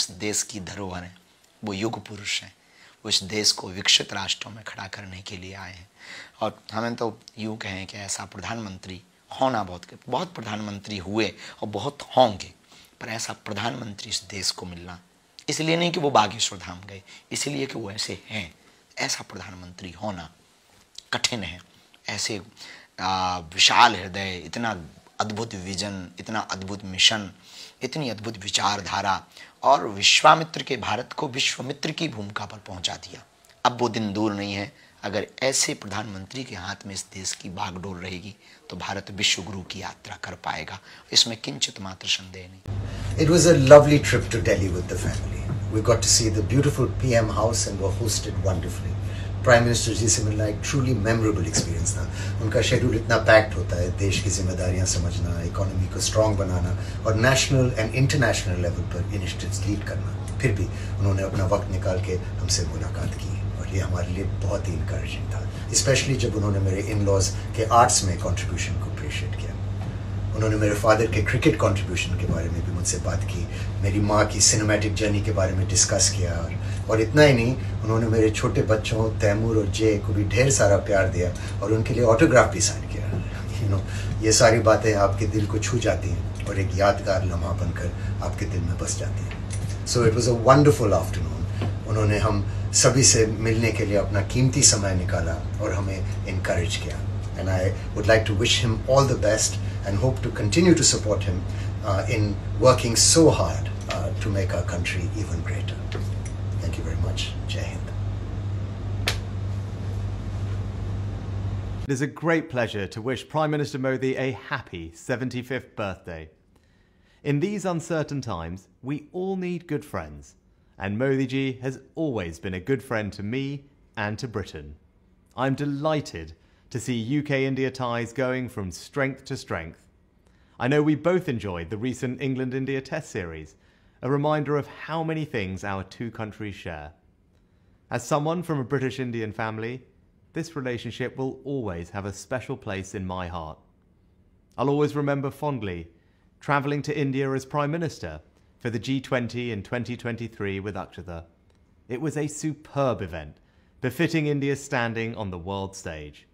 उस देश की धरोहर हैं, वो युग पुरुष हैं, वो इस देश को विकसित राष्ट्रों में खड़ा करने के लिए आए हैं। और हमें तो यूँ कहें कि ऐसा प्रधानमंत्री होना बहुत प्रधानमंत्री हुए और बहुत होंगे, पर ऐसा प्रधानमंत्री इस देश को मिलना, इसलिए नहीं कि वो बागेश्वर धाम गए, इसलिए कि वो ऐसे हैं, ऐसा प्रधानमंत्री होना कठिन है। ऐसे विशाल हृदय, इतना अद्भुत विजन, इतना अद्भुत मिशन, इतनी अद्भुत विचारधारा, और विश्वामित्र के भारत को विश्वमित्र की भूमिका पर पहुंचा दिया। अब वो दिन दूर नहीं है, अगर ऐसे प्रधानमंत्री के हाथ में इस देश की बागडोर रहेगी तो भारत विश्व गुरु की यात्रा कर पाएगा, इसमें किंचित मात्र संदेह नहीं। It was a lovely trip to Delhi with the family. We got to see the beautiful PM house and were hosted wonderfully. Prime minister ji से मिलना एक ट्रूली मेमोरेबल एक्सपीरियंस था। उनका शेड्यूल इतना पैक्ड होता है, देश की जिम्मेदारियां समझना, इकोनॉमी को स्ट्रॉन्ग बनाना और नेशनल एंड इंटरनेशनल लेवल पर इनिशिएटिव्स लीड करना। फिर भी उन्होंने अपना वक्त निकाल के हमसे मुलाकात की और ये हमारे लिए बहुत ही इंकरेजिंग था, स्पेशली जब उन्होंने मेरे इन लॉज के आर्ट्स में कॉन्ट्रीब्यूशन को अप्रिशिएट किया। उन्होंने मेरे फादर के क्रिकेट कंट्रीब्यूशन के बारे में भी मुझसे बात की, मेरी माँ की सिनेमैटिक जर्नी के बारे में डिस्कस किया, और इतना ही नहीं, उन्होंने मेरे छोटे बच्चों तैमूर और जय को भी ढेर सारा प्यार दिया और उनके लिए ऑटोग्राफ भी साइन किया। ये सारी बातें आपके दिल को छू जाती हैं और एक यादगार लम्हा बनकर आपके दिल में बस जाती हैं। So it was a wonderful afternoon. उन्होंने हम सभी से मिलने के लिए अपना कीमती समय निकाला और हमें इनकरेज किया। And I would like to wish him all the best and hope to continue to support him in working so hard to make our country even greater. Thank you very much. Jai Hind. It is a great pleasure to wish Prime Minister Modi a happy 75th birthday. In these uncertain times, we all need good friends, and Modi ji has always been a good friend to me and to Britain. I'm delighted to see UK-India ties going from strength to strength. I know we both enjoyed the recent England-India Test series, a reminder of how many things our two countries share. As someone from a British-Indian family, this relationship will always have a special place in my heart. I'll always remember fondly travelling to India as Prime Minister for the G20 in 2023 with Akshata. It was a superb event, befitting India's standing on the world stage.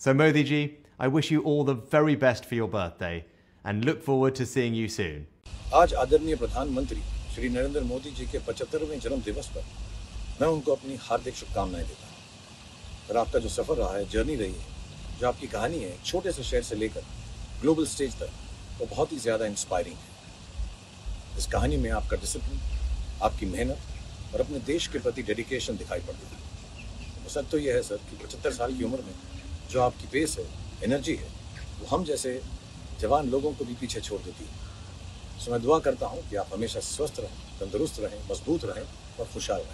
So Modi ji, I wish you all the very best for your birthday and look forward to seeing you soon. आज आदरणीय प्रधानमंत्री श्री नरेंद्र मोदी जी के 75वें जन्म दिवस पर मैं उनको अपनी हार्दिक शुभकामनाएं देता हूँ। और आपका जो सफर रहा है, जर्नी रही है, जो आपकी कहानी है छोटे से शहर से लेकर ग्लोबल स्टेज तक, वो बहुत ही ज़्यादा इंस्पायरिंग है। इस कहानी में आपका डिसिप्लिन, आपकी मेहनत और अपने देश के प्रति डेडिकेशन दिखाई पड़ती है। सच तो यह है सर कि 75 साल की उम्र में जो आपकी पेस है, एनर्जी है, वो हम जैसे जवान लोगों को भी पीछे छोड़ देती है। सो मैं दुआ करता हूँ कि आप हमेशा स्वस्थ रहें, तंदुरुस्त रहें, मजबूत रहें और खुशहाल रहें।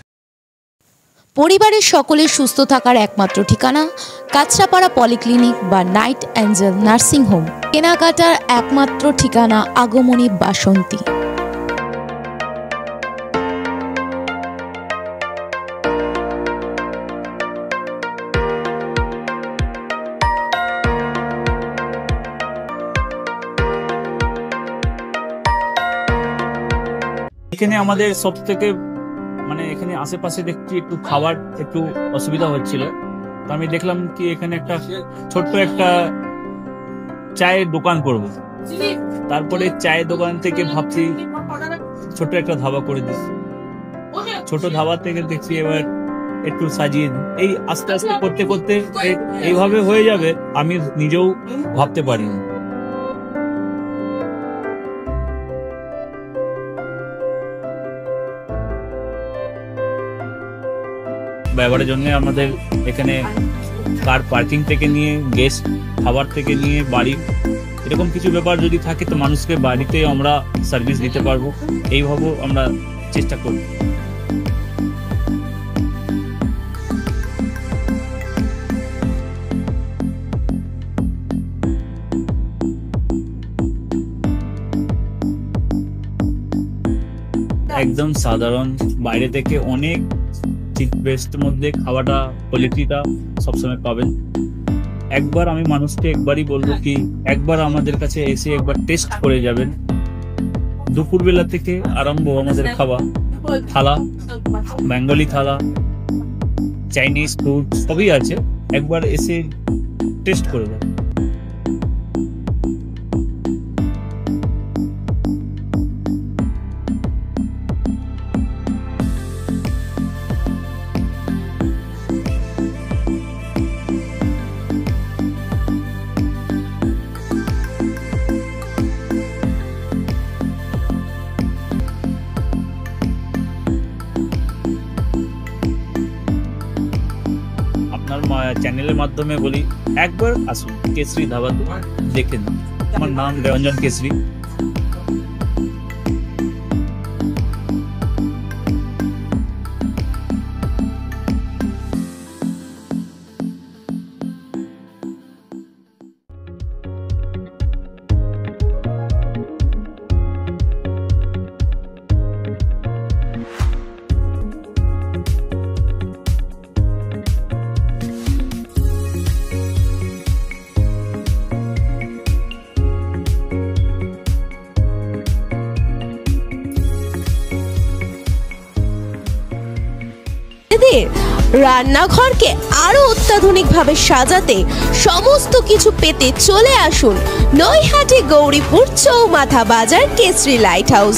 পরিবারের সকলের সুস্থ থাকার একমাত্র ঠিকানা কাঁচরাপাড়া পলিক্লিনিক বা নাইট অ্যাঞ্জেল নার্সিং হোম। কেনাকাটার একমাত্র ঠিকানা আগমনী বাসন্তী। এখানে আমাদের সবথেকে মানে এখানে আশেপাশে দেখছি একটু খাবার একটু অসুবিধা হচ্ছিল, তো আমি দেখলাম কি এখানে একটা ছোট্ট একটা চায়ের দোকান করব। তারপরে চায়ের দোকান থেকে ভাবছি ছোট্ট একটা ধাবা করে দিচ্ছি। ছোট ধাবা থেকে দেখছি এবার একটু সাজিয়ে এই আস্তে আস্তে করতে করতে এইভাবে হয়ে যাবে আমি নিজেও ভাবতে পারিনি। ব্যবহারের জন্য আমাদের এখানে কার পার্কিং থেকে নিয়ে গেস্ট খাবার থেকে নিয়ে বাড়ি এরকম কিছু ব্যাপার যদি থাকে তো মানুষকে বাড়িতে আমরা সার্ভিস দিতে পারবো, এইভাবে আমরা চেষ্টা করব। একদম সাধারণ, বাইরে থেকে অনেক চিপ বেস্ট মধ্যে খাওয়াটা কোয়ালিটিটা সবসময় পাবেন। একবার আমি মানুষকে একবারই বলবো কি একবার আমাদের কাছে এসে একবার টেস্ট করে যাবেন, দুপুরবেলা থেকে আরম্ভ আমাদের খাওয়া, থালা, বেঙ্গলি থালা, চাইনিজ ফুড সবই আছে, একবার এসে টেস্ট করে যাবে। চ্যানেলের মাধ্যমে বলি, একবার আসুন কেশরী ধাবাতে, দেখেন। আমার নাম রঞ্জন কেশরী। রান্নাঘরকে আরো অত্যাধুনিকভাবে সাজাতে, সমস্ত কিছু পেতে চলে আসুন নৈহাটি গৌরীপুর চৌমাথা বাজার কেশরী লাইট হাউস।